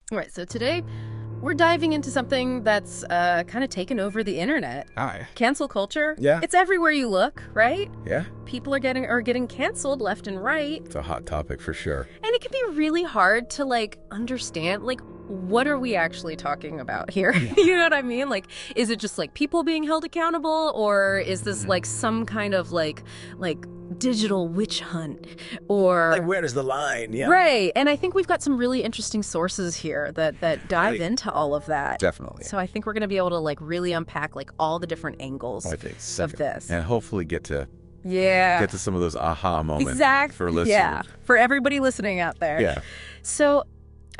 Right, so today we're diving into something that's kind of taken over the internet. Hi. Cancel culture. Yeah. It's everywhere you look, right? Yeah. People are getting canceled left and right. It's a hot topic for sure. And it can be really hard to understand what are we actually talking about here? Yeah. You know what I mean? Is it just people being held accountable, or is this some kind of digital witch hunt, or where does the line? Yeah. right? And I think we've got some really interesting sources here that dive into all of that. Definitely. So I think we're going to be able to really unpack all the different angles I think so. of this. And hopefully get to some of those aha moments Exactly. for listeners. Yeah, for everybody listening out there. Yeah. So,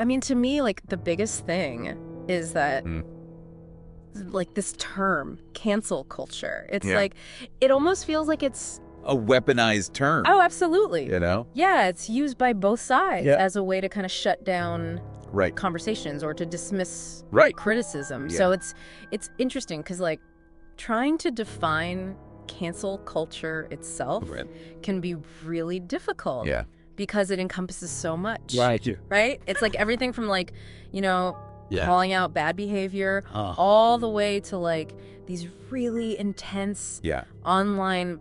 I mean, to me, the biggest thing is that, this term, cancel culture. It's it almost feels like it's A weaponized term. oh, absolutely. You know? Yeah, it's used by both sides Yeah. as a way to kind of shut down Right. conversations or to dismiss Right. criticism. Yeah. So it's interesting because trying to define cancel culture itself Right. can be really difficult. Yeah. Because it encompasses so much. Right. Right? It's everything from Yeah. calling out bad behavior all the way to these really intense Yeah. online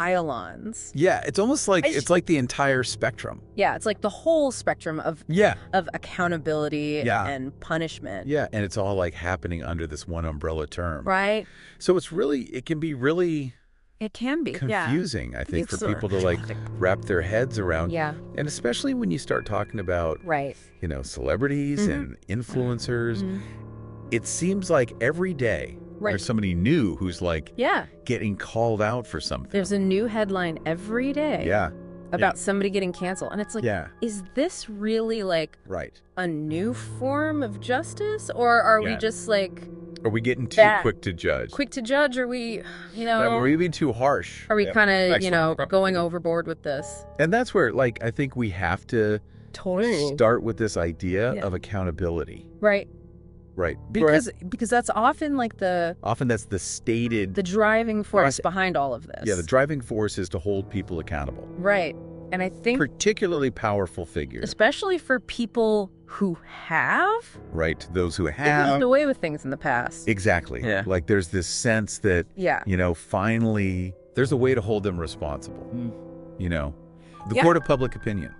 pile-ons. Yeah. It's almost like it's like the entire spectrum. Yeah, it's the whole spectrum of Yeah. accountability Yeah. and punishment. Yeah. And it's all happening under this one umbrella term. Right? So it can be really It can be. confusing, I think, It's for people to wrap their heads around. Yeah. And especially when you start talking about, Right. celebrities and influencers, it seems like every day Right. there's somebody new who's Yeah. getting called out for something. There's a new headline every day Yeah. about somebody getting canceled. And it's Yeah. is this really Right. a new form of justice? Or are we Yeah. just Are we getting too That- quick to judge? quick to judge? Are we, Are we being too harsh? are we kind of, Excellent. going overboard with this? And that's where, I think we have to Totally. start with this idea Yeah. of accountability. Right. Right. Because that's often often that's the stated... the driving force behind all of this. Yeah, the driving force is to hold people accountable. Right. And I think Particularly powerful figures. especially for people who have Right. Those who moved have... away with things in the past. Exactly. Yeah. There's this sense that, Yeah. finally there's a way to hold them responsible. The Yeah. court of public opinion.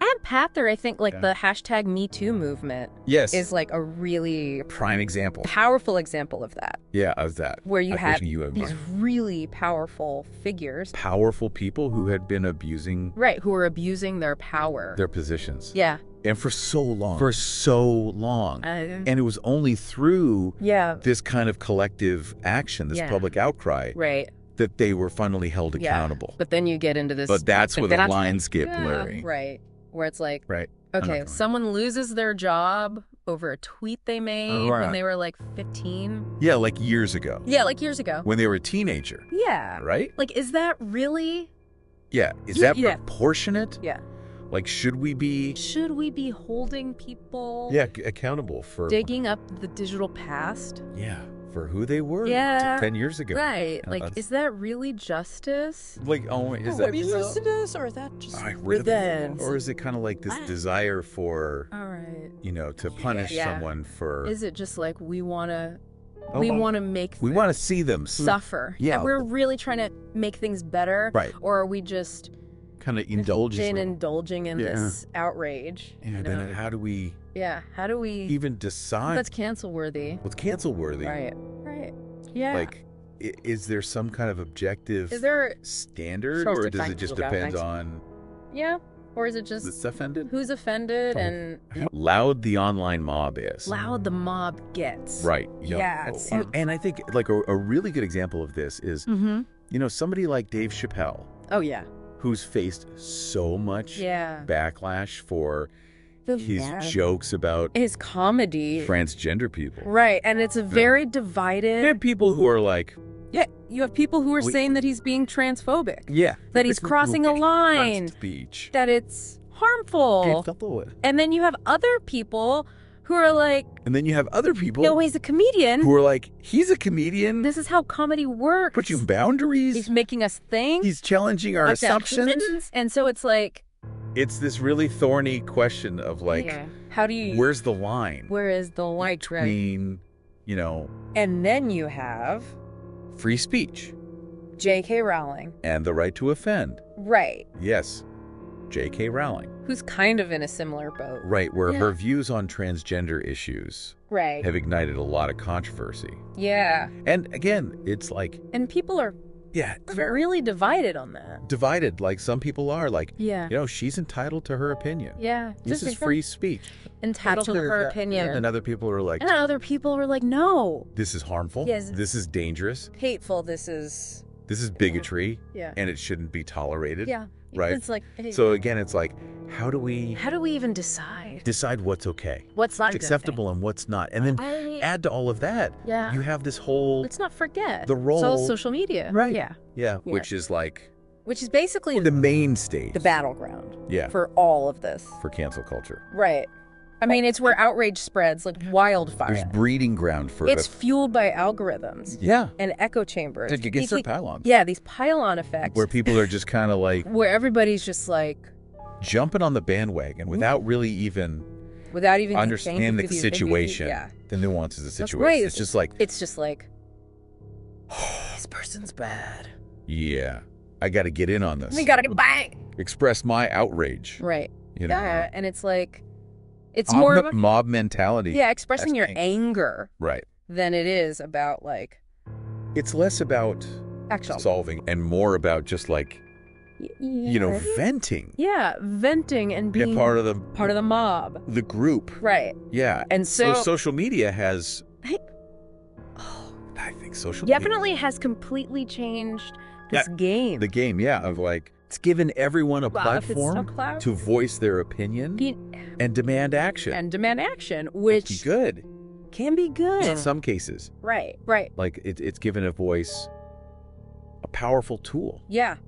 And Pather, I think Yeah. the hashtag Me Too movement Yes. is a really prime example. powerful example of that, Yeah, of that. where you I had think you have these really powerful figures, powerful people who had been abusing right, who are abusing their power. their positions. Yeah. And for so long. For so long. And And it was only through yeah. this kind of collective action, this Yeah. public outcry, Right. that they were finally held accountable. But then you get into this. But that's where then the that's- lines get yeah, blurry. Right. Where it's Right. okay, someone loses their job over a tweet they made when they were 15. Yeah, years ago. Yeah, years ago. When they were a teenager, Yeah. right? Is that really? Yeah. Is Yeah, that yeah. proportionate? Yeah. Should we be Should we be holding people accountable for digging up the digital past? for who they were Yeah. 10 years ago? Right. that's- Is that really justice? Is that justice, or is that just All right, rid of it. revenge? Or is it kind of this desire for, All right. to punish Yeah. someone for... Is it just we want to Oh, we oh. want to make We want to see them suffer? Yeah. And we're really trying to make things better, Right. or are we just kind of indulging. indulging in Yeah. this outrage? And then how do we How do we even decide that's cancel worthy? what's cancel worthy? Right. Yeah. Is there some kind of objective Is there standard, Sure, or it's does fine. it just Okay, depend thanks. on or is it just the offended? who's offended and How loud the online mob is. loud the mob gets? Right. Yeah, it's And I think a really good example of this is, somebody like Dave Chappelle, Oh yeah. who's faced so much Yeah. backlash for his Yeah. jokes about His comedy. transgender people. Right, and it's a very divided. And people who are Yeah, you have people who are saying that he's being transphobic, that he's crossing a line, speech. that it's harmful. And then you have other people who are And then you have other people no, he's a comedian. who are he's a comedian. This is how comedy works. Put you in boundaries. He's making us think. He's challenging our assumptions. And so it's It's this really thorny question of like, how do you... where's the line? Where is the line? Between, you know... And then you have... free speech. J.K. Rowling. And the right to offend. Right. Yes. J.K. Rowling. Who's kind of in a similar boat. Right, where her views on transgender issues have ignited a lot of controversy. Yeah. And again, it's like... And people are really divided on that. Divided, like some people are. Like, you know, she's entitled to her opinion. Yeah. This is free speech. Entitled to her opinion. And other people are like... And other people are like, no. This is harmful. Yes. This is dangerous. Hateful. This is bigotry. Yeah. And it shouldn't be tolerated. Yeah. Right? It's like... So again, it's like, how do we even decide? Decide what's okay. What's not acceptable and what's not. And then add to all of that. Yeah. You have this whole... Let's not forget. The role... It's all social media. Right. Yeah. Yeah. Which is like... Which is basically... the main stage. The battleground. Yeah. For all of this. For cancel culture. Right. I mean, it's where outrage spreads like wildfire. There's breeding ground for It's fueled by algorithms. Yeah. And echo chambers. It gets their pylons. Yeah, these pylon effects. Where people are just kind of like... Where everybody's just like... jumping on the bandwagon without really even... Without even understanding the situation. The nuances of the situation. Right. It's just like... It's just like... this person's bad. Yeah. I got to get in on this. We got to bang! Express my outrage. Right. You know? Yeah, and it's like... It's more of a mob mentality. Yeah, expressing your anger. Right. Than it is about like... It's less about solving and more about just like, you know, venting. Yeah, venting and being part of the mob. The group. Right. Yeah. And so social media has... I think social media definitely has completely changed this game. The game, of like... It's given everyone a platform to voice their opinion and demand action. Which can be good. In some cases. Right. Like, it's given a voice, a powerful tool. Yeah.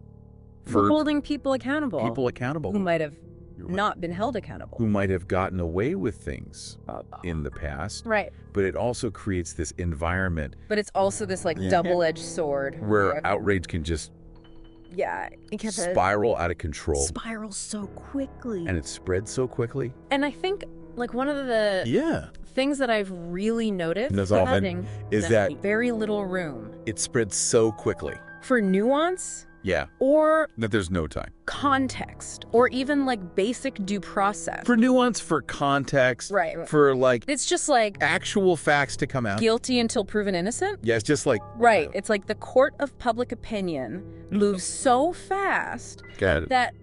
For holding people accountable. Who might have not been held accountable. Who might have gotten away with things in the past. Right. But it also creates this environment. But it's also this, like, double-edged sword. Where outrage can just... spiral out of control. Spirals so quickly. And it spreads so quickly. And I think, like, one of the things that I've really noticed is that very little room. It spreads so quickly. For nuance. Yeah. Or that there's no time. Context. Or even, like, basic due process. For nuance, for context. Right. For, like... It's just, like... actual facts to come out. Guilty until proven innocent? Yeah, it's just like... Right. It's like the court of public opinion moves so fast that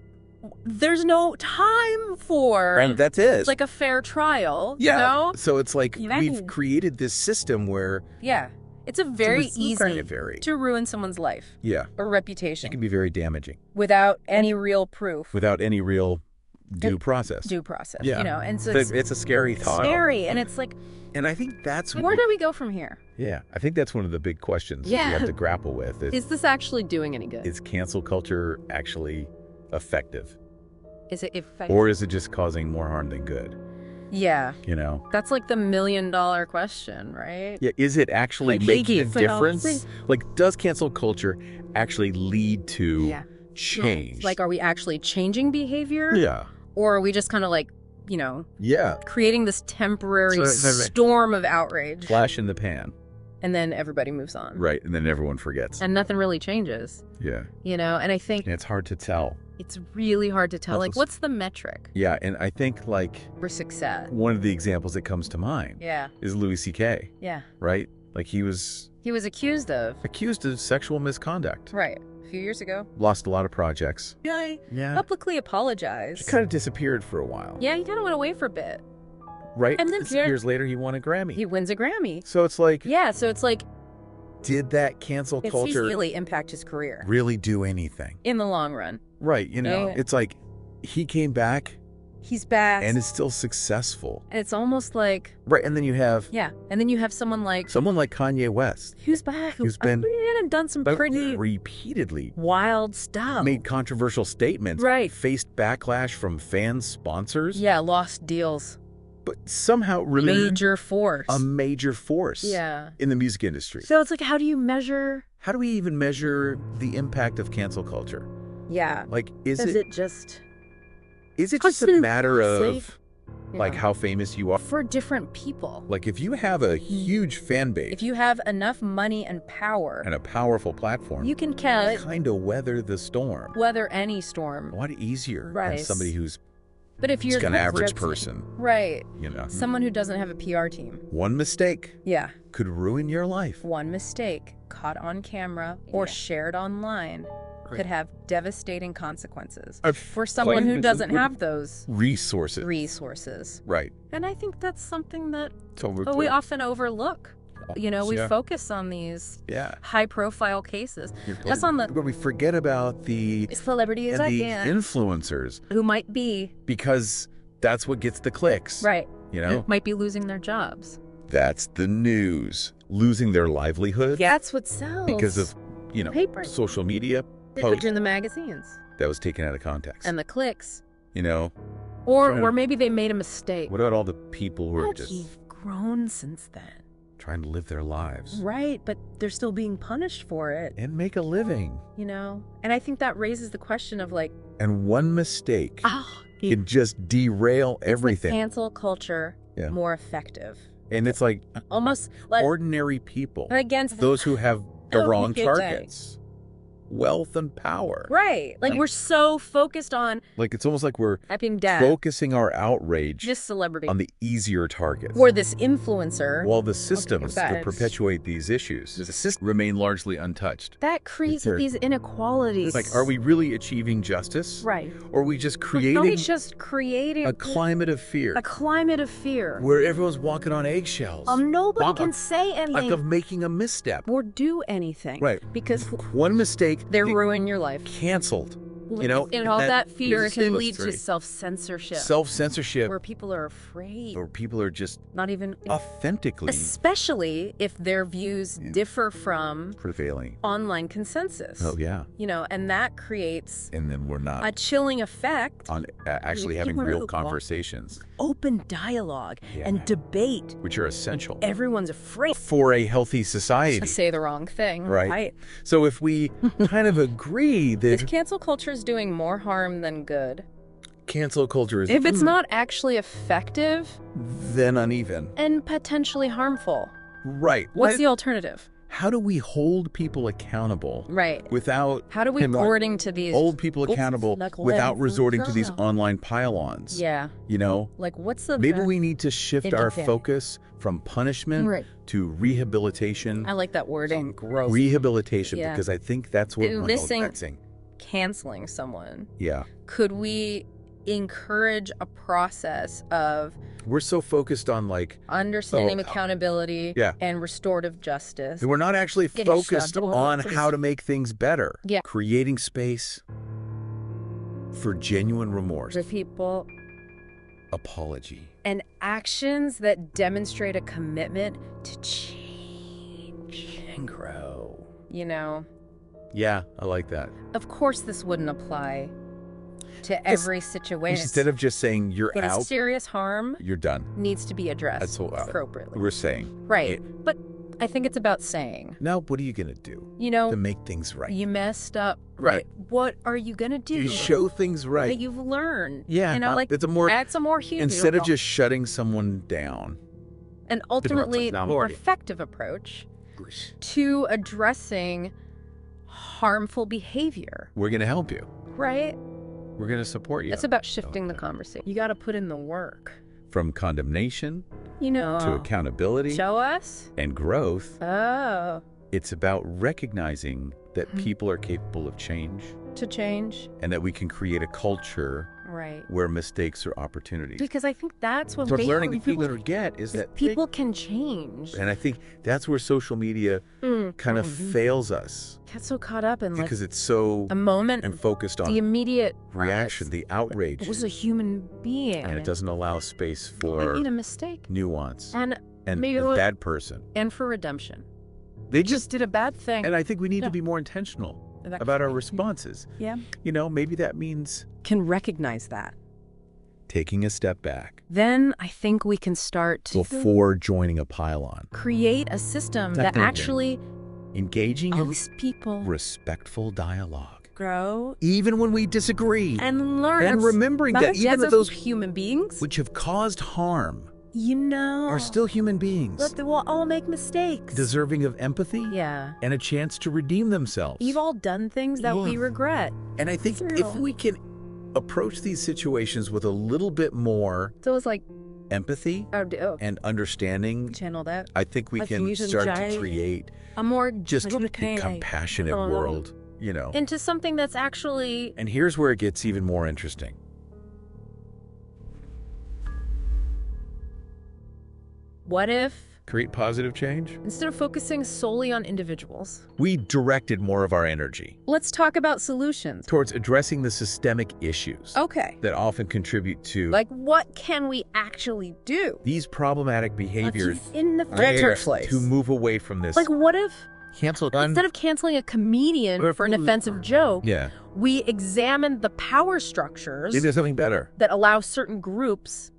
there's no time for... And that's it. Like a fair trial, you know? So it's like we've created this system where... Yeah. It's very easy to ruin someone's life. Yeah. Or reputation. It can be very damaging. Without any real proof. Without any real due process. Yeah. You know, and so it's a scary thought. Scary, and it's like... And I think that's... Where do we go from here? Yeah. I think that's one of the big questions we have to grapple with. Is this actually doing any good? Is cancel culture actually effective? Is it effective? Or is it just causing more harm than good? Yeah. You know? That's like the $1 million question, right? Yeah. Is it actually making a difference? Like, does cancel culture actually lead to change? Like, are we actually changing behavior? Yeah. Or are we just kind of like, you know, creating this temporary storm of outrage? Flash in the pan. And then everybody moves on. Right. And then everyone forgets. And nothing really changes. Yeah. You know, and I think... And it's hard to tell. It's really hard to tell. Like, what's the metric? Yeah, and I think, like... for success. One of the examples that comes to mind is Louis C.K. Yeah. Right? Like, he was... He was accused of... Accused of sexual misconduct. Right. A few years ago. Lost a lot of projects. Yeah. Publicly apologized. Just kind of disappeared for a while. Yeah, he kind of went away for a bit. Right? And then years later, he won a Grammy. He wins a Grammy. So it's like... Yeah, so it's like... Did that cancel culture really impact his career? Really do anything? In the long run. Right, you know, it's like he came back. He's back. And is still successful. And it's almost like... Right, and then you have... Yeah, and then you have someone like... Kanye West. Who's back. Who's been... and done some pretty... repeatedly... wild stuff. Made controversial statements. Right. Faced backlash from fans, sponsors. Yeah, lost deals. But somehow remained... Major force. A major force. Yeah. In the music industry. So it's like, how do you measure... How do we even measure the impact of cancel culture? Yeah. Like, is it just... Is it just a matter of like Yeah. how famous you are? For different people. Like if you have a huge fan base If you have enough money and power, and a powerful platform, you can kind of weather the storm. weather any storm. A lot easier than Right. somebody who's But if you're an average just- person, Right. you know. Someone who doesn't have a PR team. One mistake Yeah. could ruin your life. One mistake caught on camera or shared online could have devastating consequences for someone who doesn't have those resources. Right. And I think that's something that So we often overlook. You know, we Yeah. focus on these Yeah. high-profile cases. That's on the But we forget about the celebrities and the again, influencers who might be because that's what gets the clicks. right. You know, Might be losing their jobs. that's the news. Losing their livelihood That's what sells. because of, you know, Paper. social media They posts put you in the magazines that was taken out of context. and the clicks, you know, or maybe they made a mistake. what about all the people who are But just you've grown since then. trying to live their lives Right, but they're still being punished for it, and make a living? you know? And I think that raises the question of like, And one mistake oh, can just derail everything. cancel culture Yeah. more effective. And it's like Almost like ordinary people, against those who have the Oh, wrong good day. targets, wealth and power. right. Like we're so focused on Like it's almost like we're being dad, focusing our outrage this celebrity, on the easier targets. or this influencer. While the systems Okay, that perpetuate these issues remain largely untouched. That creates It's these inequalities. Like, are we really achieving justice? right? Or are we just Are we creating just creating a climate of fear a climate of fear? where everyone's walking on eggshells? Nobody can say Like anything of making a misstep. or do anything. Right. Because One mistake, they ruin your life. canceled. You know, and all that fear is can lead to illustrating. self-censorship. Self-censorship, where people are afraid. or people are just Not even authentically especially if their views differ from prevailing. online consensus. Oh, yeah. You know, and that creates And then we're a not chilling effect. on actually having People are real like, conversations, Open dialogue Yeah. and debate. which are essential Everyone's afraid for a healthy to society. say the wrong thing. Right. So if we kind of agree If that cancel culture is doing more harm than good, cancel culture is if it's not actually effective then uneven. and potentially harmful, Right. what's the alternative? How do we hold people accountable Right. without How do we according to these? hold people accountable without resorting to these Yeah. online pile-ons? Yeah. You know, Like, what's the? maybe we need to shift our Interfere. focus from punishment Right. to rehabilitation. I like that wording. Gross. Rehabilitation, Yeah. because I think that's what we're Missing- Canceling someone. Yeah. Could we encourage a process of We're so focused on like, understanding accountability Yeah. and restorative justice? we're not actually Getting focused shoved. on how to make things better. Yeah. Creating space for genuine remorse, For people apology. and actions that demonstrate a commitment to change And grow. You know, Yeah, I like that. of course this wouldn't apply to every situation. Instead of just saying you're but out, serious harm you're done. needs to be addressed That's what appropriately. we're saying. Right. But I think it's about saying, Now, what are you going to do you know, to make things right? you messed up. Right. What are you going to do? You show things that right. you've learned. Yeah, You know, like it's a more, add some more humor. instead of just shutting someone down. And ultimately, Now a I'm more already- effective approach to addressing harmful behavior, We're going to help you. right? We're going to support you. It's about shifting the conversation. You got to put in the work. From condemnation You know, to accountability show us. and growth, Oh, it's about recognizing that people are capable of change to change. and that we can create a culture Right. where mistakes are opportunities. Because I think that's what So what learning basically people forget is that people can change. and I think that's where social media kind of fails us Get so caught up in like because it's so a moment, and focused on the immediate reaction, the outrage, It was a human being, and it doesn't allow space I for made a mistake, nuance and maybe the it was- bad person. and for redemption. They Just did a bad thing. and I think we need Yeah. to be more intentional That- about our responses. Yeah. You know, maybe that means Can recognize that. taking a step back Then I think we can start to before joining a pile-on, create a system that Definitely. actually engaging in helps people respectful dialogue. grow. Even when we disagree. And learn. And remembering that even those human beings which have caused harm are still human beings. Look, they will all make mistakes. Deserving of empathy. Yeah. And a chance to redeem themselves. You've all done things that we regret. And I think if we can approach these situations with a little bit more empathy and understanding, channel that. I think we can start to create a more just a compassionate world, into something that's actually. And here's where it gets even more interesting. What if create positive change? Instead of focusing solely on individuals, we directed more of our energy. Let's talk about solutions. Towards addressing the systemic issues. That often contribute to. What can we actually do? These problematic behaviors in the first place. To move away from this. What if instead of canceling a comedian for an offensive joke, we examined the power structures. Maybe there's something better. That allow certain groups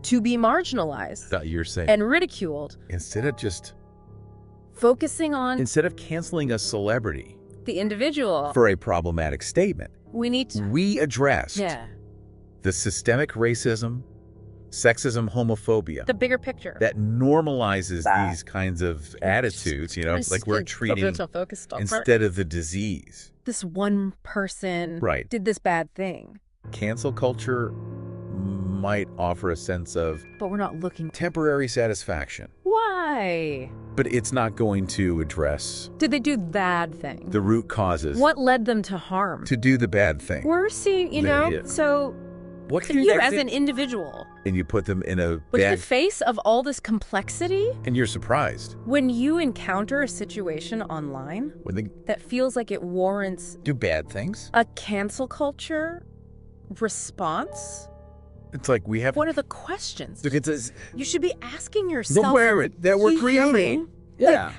to be marginalized that you're saying. And ridiculed. Instead of just focusing on. Instead of canceling a celebrity. The individual. For a problematic statement. We addressed the systemic racism, sexism, homophobia. The bigger picture. That normalizes these kinds of attitudes, we're treating instead of the disease. This one person did this bad thing. Cancel culture might offer a sense of but we're not looking temporary satisfaction. Why? But it's not going to address did they do bad things? The root causes. What led them to harm? To do the bad thing. We're seeing, so what can you as an individual and you put them in a with the face of all this complexity and you're surprised when you encounter a situation online that feels like it warrants do bad things, a cancel culture response. It's like we have. What are the questions? Because you should be asking yourself. That we're creating.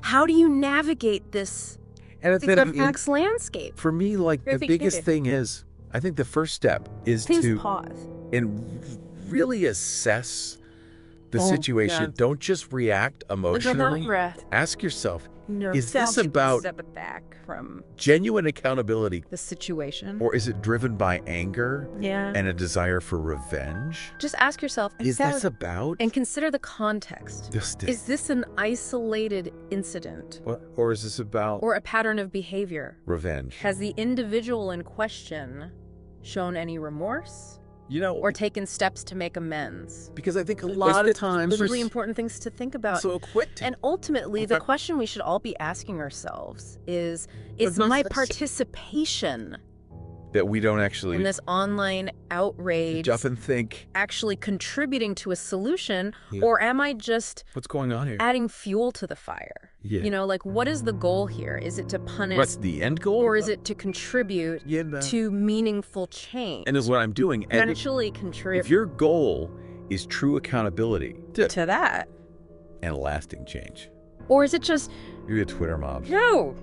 How do you navigate this complex landscape? For me, the biggest thing is, I think the first step is to pause and really assess the situation. Don't just react emotionally. Ask yourself, is this about step back from genuine accountability, the situation, or is it driven by anger and a desire for revenge? Just ask yourself, is this about? And consider the context. Is this an isolated incident? Or is this about? Or a pattern of behavior? Revenge. Has the individual in question shown any remorse? Or taken steps to make amends. Because I think a lot of times really important things to think about. So quick. And ultimately, the question we should all be asking ourselves is my participation that we don't actually in this online outrage often think actually contributing to a solution, or am I just what's going on here? Adding fuel to the fire? What is the goal here? Is it to punish? What's the end goal? Or is it to contribute to meaningful change? And is what I'm doing. And actually contribute. If your goal is true accountability to that and lasting change, or is it just you're a Twitter mob? No.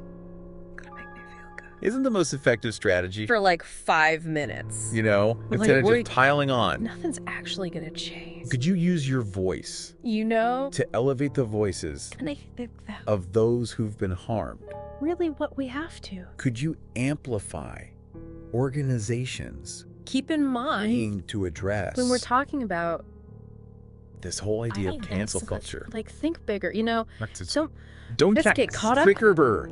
Isn't the most effective strategy for 5 minutes? Instead of just piling on. Nothing's actually gonna change. Could you use your voice? To elevate the voices and I think that of those who've been harmed. Really, what we have to. Could you amplify organizations? Keep in mind to address when we're talking about this whole idea of cancel culture. Think bigger, So don't get caught up. Quicker.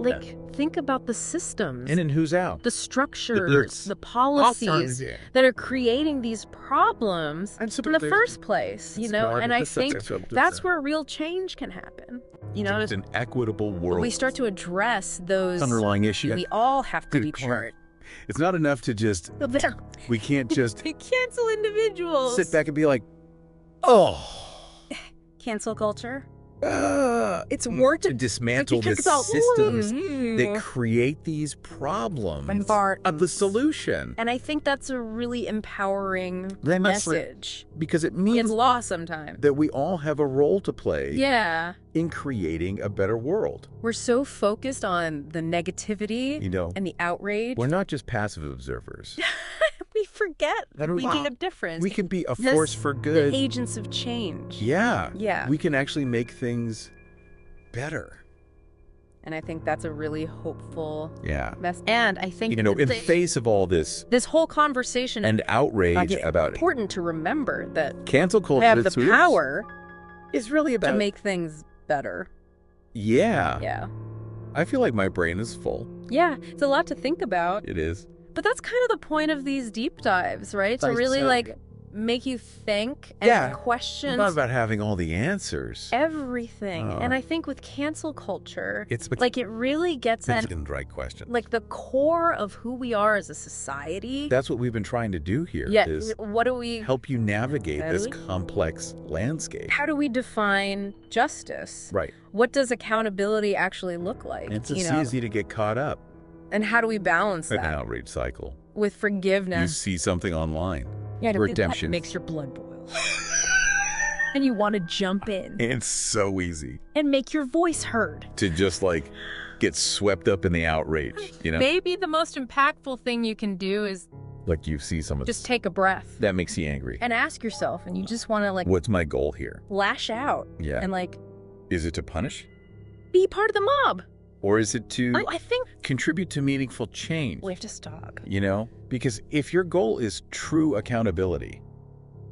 Think about the systems. In and who's out. The structures, the policies that are creating these problems in the first place, And I think that's where real change can happen. It's an equitable world. We start to address those underlying issues. We all have to be part. It's not enough to just. We can't just cancel individuals. Sit back and be like, cancel culture. It's work to dismantle the systems that create these problems of the solution. And I think that's a really empowering message. Because it means it's law sometimes. That we all have a role to play in creating a better world. We're so focused on the negativity and the outrage. We're not just passive observers. We forget we can have difference. We can be a force for good. The agents of change. Yeah. We can actually make things better. And I think that's a really hopeful message. And I think, in face of all this whole conversation and outrage about it, it's important to remember that cancel culture have the power is really about to make things better. Yeah. I feel like my brain is full. Yeah, it's a lot to think about. It is. But that's kind of the point of these deep dives, right? To really make you think and question. It's not about having all the answers. Everything. And I think with cancel culture, it's like it really gets at the right question. Like the core of who we are as a society. That's what we've been trying to do here. Yeah. Is what do we help you navigate this complex landscape? How do we define justice? Right. What does accountability actually look like? It's easy to get caught up. And how do we balance that? An outrage cycle. With forgiveness. You see something online. Yeah, redemption. That makes your blood boil. And you want to jump in. It's so easy. And make your voice heard. To just get swept up in the outrage, Maybe the most impactful thing you can do is you see someone. Just take a breath. That makes you angry. And ask yourself, and you just want to what's my goal here? Lash out. Yeah. And is it to punish? Be part of the mob. Or is it to I think contribute to meaningful change? We have to stop. Because if your goal is true accountability.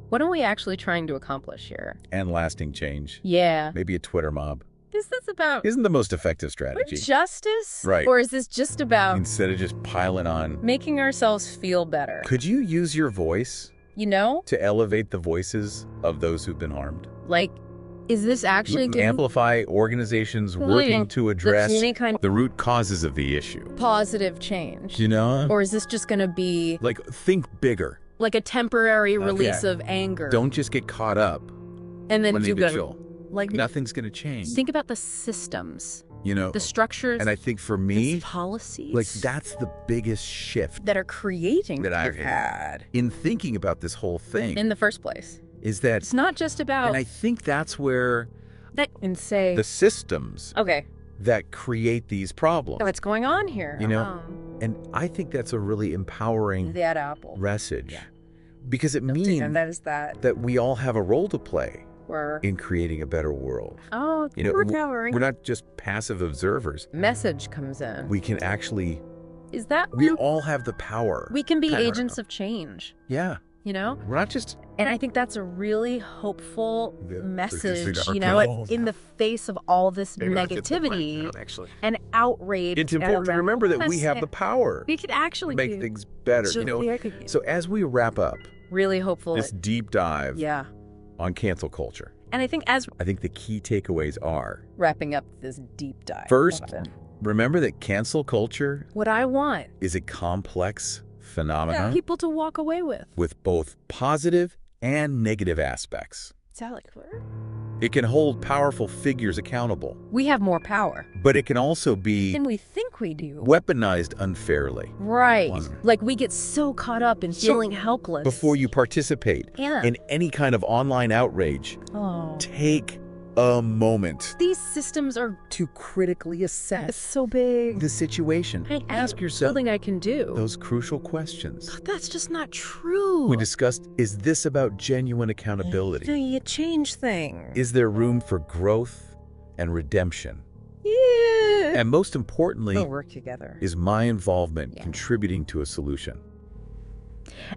What are we actually trying to accomplish here? And lasting change. Yeah. Maybe a Twitter mob. Is this about... Isn't the most effective strategy. Justice? Right. Or is this just about... Instead of just piling on... Making ourselves feel better. Could you use your voice... To elevate the voices of those who've been harmed? Is this actually... Amplify organizations working to address the root causes of the issue. Positive change. Or is this just going to be... think bigger. Like a temporary release of anger. Don't just get caught up. And then you go... nothing's going to change. Think about the systems. The structures. And I think for me... policies. that's the biggest shift... That are creating... That I've had. In thinking about this whole thing. In the first place. Is that... It's not just about... And I think that's where... the systems... That create these problems. What's going on here? And I think that's a really empowering... message. Yeah. Because it means... that we all have a role to play... in creating a better world. Oh, empowering. We're not just passive observers. Message comes in. We can actually... We all have the power. We can be agents of change. Yeah. We're not just... And I think that's a really hopeful message, in the face of all this negativity and outrage. It's important to remember that we have the power. We could actually make things better. So as we wrap up... Really hopeful. This deep dive... Yeah. On cancel culture. And I think the key takeaways are... Wrapping up this deep dive. First, remember that cancel culture... What I want... is a complex phenomenon. Yeah, people to walk away with. With both positive and negative aspects. Clear. It can hold powerful figures accountable. We have more power. But it can also be... than we think we do. Weaponized unfairly. Right. We get so caught up in feeling helpless. Before you participate in any kind of online outrage, take a moment. These systems are... to critically assess... It's so big. The situation. Ask yourself... Something I can do. Those crucial questions. But that's just not true. We discussed, is this about genuine accountability? Do you change things? Is there room for growth and redemption? Yeah. And most importantly... we'll work together. Is my involvement contributing to a solution?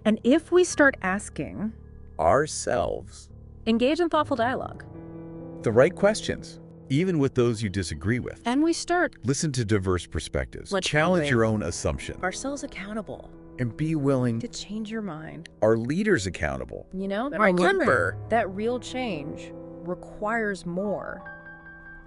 And if we start asking... ourselves... engage in thoughtful dialogue. The right questions, even with those you disagree with. And we start... listen to diverse perspectives. Challenge your own assumptions. Ourselves accountable. And be willing... to change your mind. Our leaders accountable. Remember that real change requires more.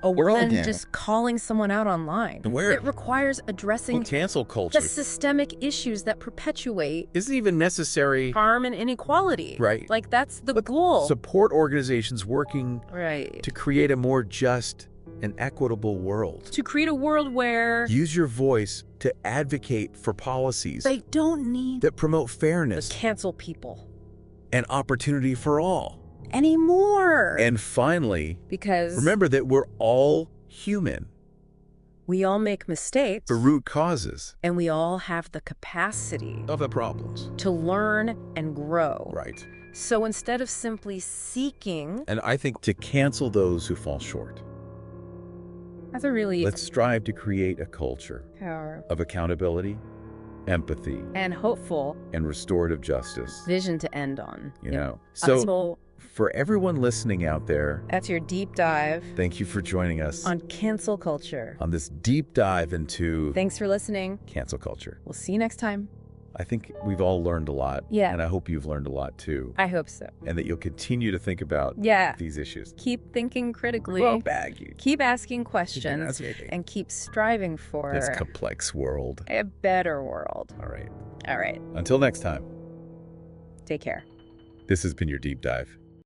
Than just calling someone out online. It requires addressing cancel culture. The systemic issues that perpetuate... isn't even necessary... harm and inequality. Right. That's the goal. Support organizations working... right. To create a more just and equitable world. To create a world where... use your voice to advocate for policies... they don't need... that promote fairness... to cancel people. And opportunity for all. Anymore. And finally, because remember that we're all human. We all make mistakes. For root causes. And we all have the capacity of the problems. To learn and grow. Right. So instead of simply seeking... and I think to cancel those who fall short. Let's strive to create a culture of accountability, empathy, and hopeful and restorative justice. Vision to end on. You know. So for everyone listening out there, that's your deep dive. Thank you for joining us on cancel culture. On this deep dive into Thanks for listening. Cancel culture. We'll see you next time. I think we've all learned a lot. Yeah. And I hope you've learned a lot too. I hope so. And that you'll continue to think about these issues. Keep thinking critically. Keep asking questions. And keep striving for this complex world. A better world. All right. All right. Until next time. Take care. This has been your Deep Dive.